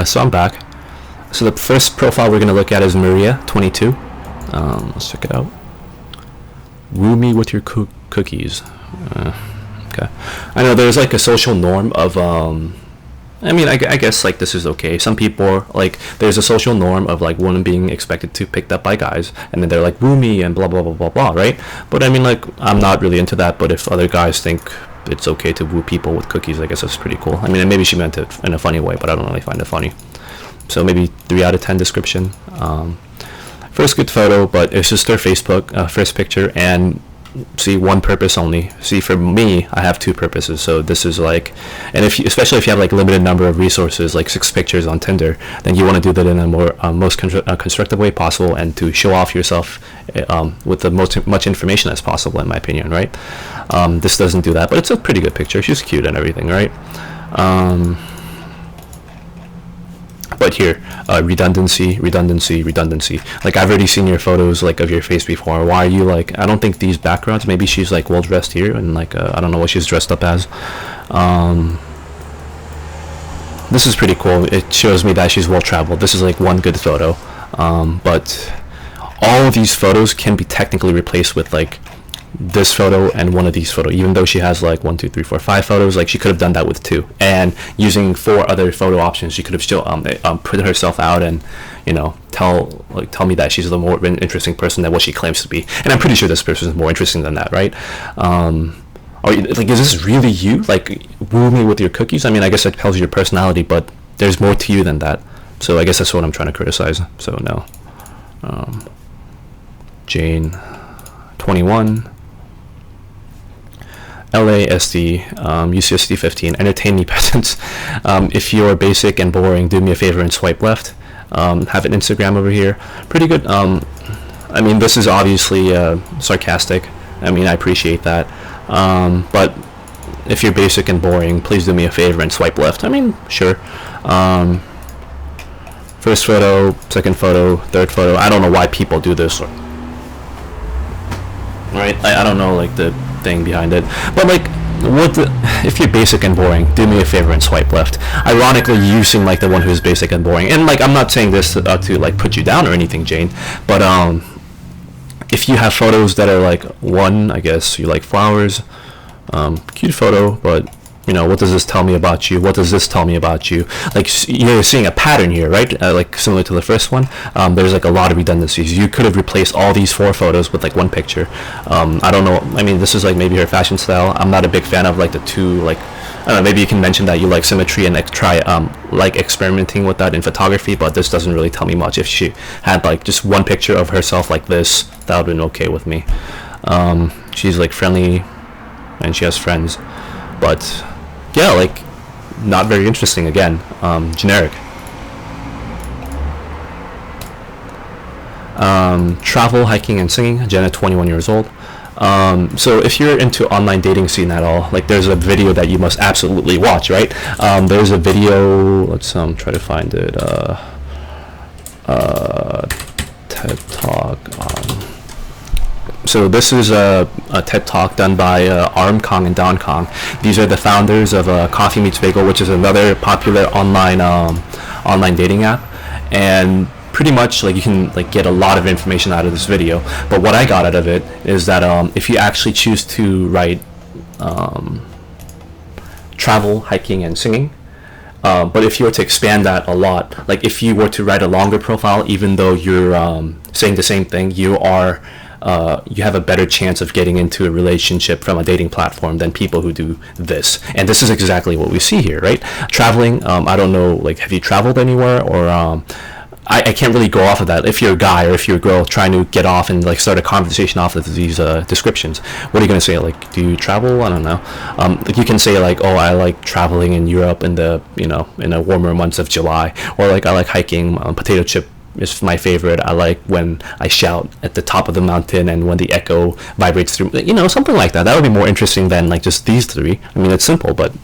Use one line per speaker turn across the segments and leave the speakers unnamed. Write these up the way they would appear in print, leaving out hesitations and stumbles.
So I'm back. So the first profile we're going to look at is Maria, 22. Let's check it out. Woo me with your cookies. Okay. I know there's like a social norm of, I mean, I guess like this is okay. Some people, like, there's a social norm of like women being expected to picked up by guys, and then they're like woo me and blah blah blah blah blah, right? But I mean, like, I'm not really into that. But if other guys think it's okay to woo people with cookies, I guess that's pretty cool. I mean, maybe she meant it in a funny way, but I don't really find it funny. So maybe 3 out of 10 description. First good photo, but it's just her Facebook first picture, and see, one purpose only. See, for me, I have 2 purposes. So this is like, and if you, especially if you have like limited number of resources, like 6 pictures on Tinder, then you want to do that in a more most constructive way possible, and to show off yourself with the much information as possible, in my opinion, right? This doesn't do that, but it's a pretty good picture. She's cute and everything, right? But here, redundancy. Like, I've already seen your photos like of your face before. Why are you like, I don't think these backgrounds, maybe she's like well dressed here, and like I don't know what she's dressed up as. This is pretty cool. It shows me that she's well traveled. This is like one good photo. But all of these photos can be technically replaced with like this photo and one of these photos, even though she has like 1 2 3 4 5 photos. Like, she could have done that with 2, and using 4 other photo options, she could have still put herself out and, you know, tell me that she's a more interesting person than what she claims to be. And I'm pretty sure this person is more interesting than that, right? Or like, is this really you? Like, woo me with your cookies? I mean, I guess that tells you your personality, but there's more to you than that. So I guess that's what I'm trying to criticize. So no. Jane, 21. LASD, UCSD 15. Entertain me, peasants. If you're basic and boring, do me a favor and swipe left. Have an Instagram over here. Pretty good. I mean, this is obviously sarcastic. I mean, I appreciate that. But if you're basic and boring, please do me a favor and swipe left. I mean, sure. First photo, second photo, third photo. I don't know why people do this. Right? I don't know, like, the thing behind it, but like, if you're basic and boring, do me a favor and swipe left. Ironically, you seem like the one who's basic and boring, and like, I'm not saying this to like put you down or anything, Jane, but if you have photos that are like, one, I guess you like flowers, cute photo, but you know, what does this tell me about you? What does this tell me about you? Like, you're seeing a pattern here, right? Like, similar to the first one, there's like a lot of redundancies. You could have replaced all these 4 photos with like 1 picture. I don't know. I mean, this is like maybe her fashion style. I'm not a big fan of like the 2, like, I don't know, maybe you can mention that you like symmetry and like try like experimenting with that in photography, but this doesn't really tell me much. If she had like just 1 picture of herself like this, that would have been okay with me. She's like friendly and she has friends, but yeah, like, not very interesting. Again, generic. Travel, hiking, and singing. Jenna, 21 years old. So if you're into online dating scene at all, like, there's a video that you must absolutely watch, right? There's a video, let's try to find it. TED Talk. So this is a TED Talk done by Arm Kong and Don Kong. These are the founders of Coffee Meets Bagel, which is another popular online dating app. And pretty much, like, you can like get a lot of information out of this video. But what I got out of it is that if you actually choose to write travel, hiking, and singing, but if you were to expand that a lot, like if you were to write a longer profile, even though you're saying the same thing, you have a better chance of getting into a relationship from a dating platform than people who do this. And this is exactly what we see here, right? Traveling, I don't know, like, have you traveled anywhere? Or I can't really go off of that. If you're a guy or if you're a girl trying to get off and like start a conversation off of these descriptions, what are you going to say? Like, do you travel? I don't know. Like, you can say like, oh, I like traveling in Europe in the, in the warmer months of July, or like, I like hiking. Potato chip is my favorite. I like when I shout at the top of the mountain and when the echo vibrates through, something like that. That would be more interesting than like just these 3. I mean, it's simple, but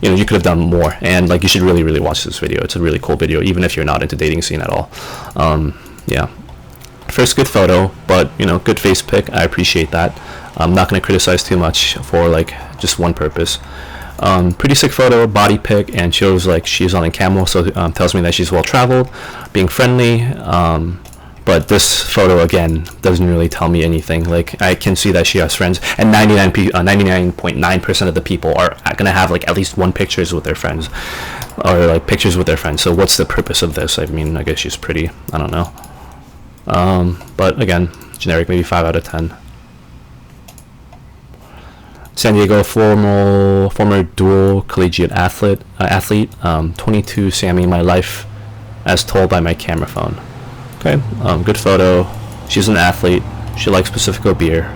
you could have done more. And like, you should really, really watch this video. It's a really cool video, even if you're not into dating scene at all. Yeah. First good photo, but good face pic. I appreciate that. I'm not going to criticize too much for like just one purpose. Pretty sick photo, body pic, and shows like she's on a camel, so tells me that she's well traveled, being friendly. But this photo again doesn't really tell me anything. Like I can see that she has friends, and 99.9% of the people are gonna have like at least one pictures with their friends, or like pictures with their friends. So what's the purpose of this? I mean, I guess she's pretty. I don't know. But again, generic, maybe 5 out of 10. San Diego former dual collegiate athlete. 22 Sammy, my life as told by my camera phone. Okay, good photo. She's an athlete. She likes Pacifico beer.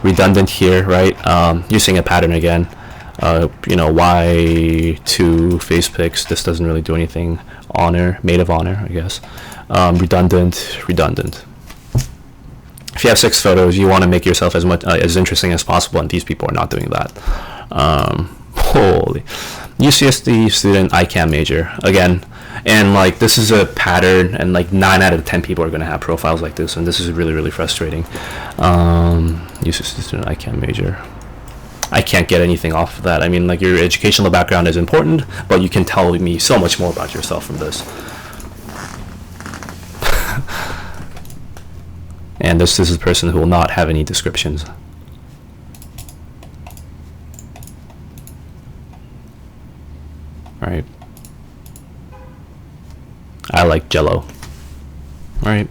Redundant here, right? You're seeing a pattern again. Y2 face pics. This doesn't really do anything. Honor, maid of honor, I guess. Redundant. If you have 6 photos, you want to make yourself as much as interesting as possible, and these people are not doing that. Holy, UCSD student, ICAM major again, and like this is a pattern, and like 9 out of 10 people are going to have profiles like this, and this is really, really frustrating. UCSD student, ICAM major. I can't get anything off of that. I mean, like your educational background is important, but you can tell me so much more about yourself from this. And this is a person who will not have any descriptions. Right. I like Jello. Right.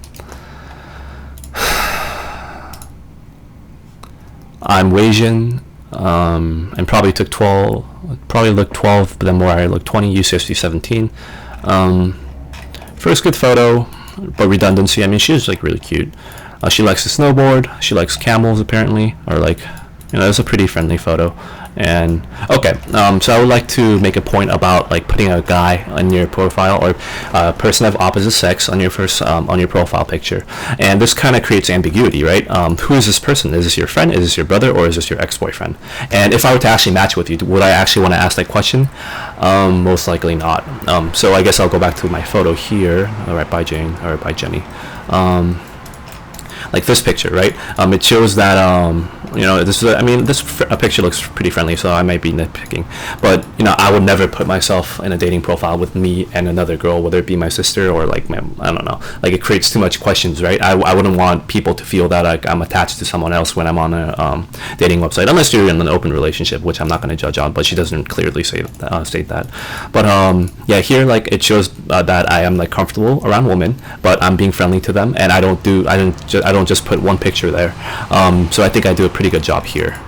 I'm Asian, and probably looked 12, but then more I looked 20, UCSD 17. First good photo, but redundancy. I mean, she was like really cute. She likes to snowboard. She likes camels apparently, or like, it's a pretty friendly photo. And okay, so I would like to make a point about like putting a guy on your profile, or a person of opposite sex on your on your profile picture, and this kind of creates ambiguity, right? Who is this person? Is this your friend? Is this your brother? Or is this your ex-boyfriend? And if I were to actually match with you, would I actually want to ask that question? Most likely not. So I guess I'll go back to my photo here, right by Jane, or by Jenny. Like this picture, right? It shows that this is this picture looks pretty friendly, so I might be nitpicking, but I would never put myself in a dating profile with me and another girl, whether it be my sister or like I don't know, like it creates too much questions, right? I wouldn't want people to feel that like I'm attached to someone else when I'm on a dating website, unless you're in an open relationship, which I'm not going to judge on, but she doesn't clearly state that. But yeah, here like it shows that I am like comfortable around women, but I'm being friendly to them, and I don't just put one picture there. So I think I do a pretty good job here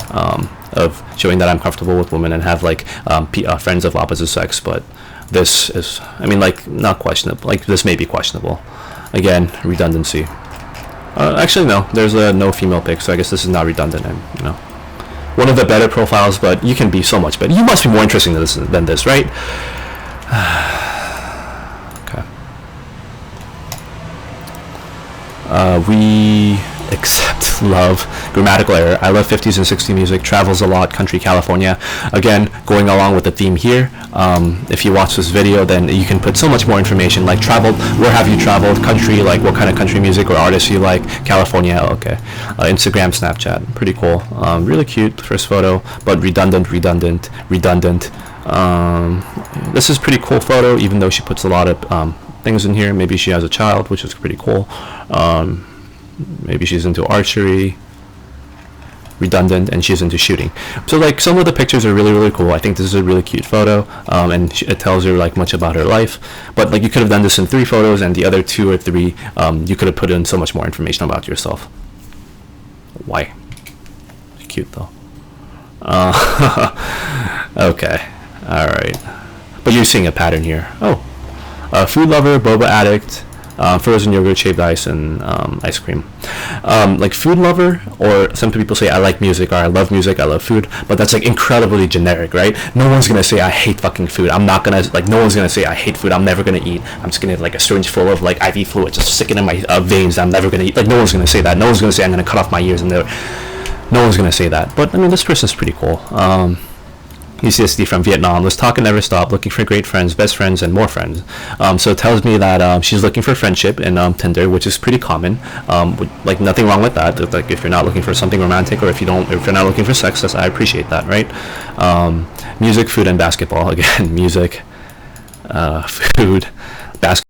of showing that I'm comfortable with women and have like friends of opposite sex. But this is, not questionable. Like this may be questionable. Again, redundancy. Actually, no. There's no female pic, so I guess this is not redundant. And one of the better profiles, but you can be so much better. You must be more interesting than this, right? Okay. We accept love. Grammatical error. I love 50s and 60s music. Travels a lot. Country, California. Again, going along with the theme here. If you watch this video, then you can put so much more information, like traveled, where have you traveled, country, like what kind of country music or artists you like, California, okay. Instagram, Snapchat, pretty cool. Really cute first photo, but redundant. This is pretty cool photo, even though she puts a lot of things in here. Maybe she has a child, which is pretty cool. Maybe she's into archery. Redundant, and she's into shooting. So like some of the pictures are really, really cool. I think this is a really cute photo, and it tells her like much about her life. But like you could have done this in 3 photos, and the other 2 or 3 you could have put in so much more information about yourself. Why? Cute though. Okay, all right. But you're seeing a pattern here. Food lover, boba addict, frozen yogurt, shaved ice, and ice cream. Like food lover, or some people say I like music, or I love music, I love food, but that's like incredibly generic, right? No one's gonna say I hate fucking food. I'm not gonna, like, no one's gonna say I hate food. I'm never gonna eat. I'm just gonna have like a syringe full of like IV fluid, just stick it in my veins. I'm never gonna eat. Like no one's gonna say that. No one's gonna say I'm gonna cut off my ears, and no one's gonna say that. But I mean, this person's pretty cool. UCSD from Vietnam. Let's talk and never stop. Looking for great friends, best friends, and more friends. So it tells me that she's looking for friendship in Tinder, which is pretty common. Like nothing wrong with that. Like if you're not looking for something romantic, or if you're not looking for sex, I appreciate that, right? Music, food, and basketball. Again, music, food, basketball.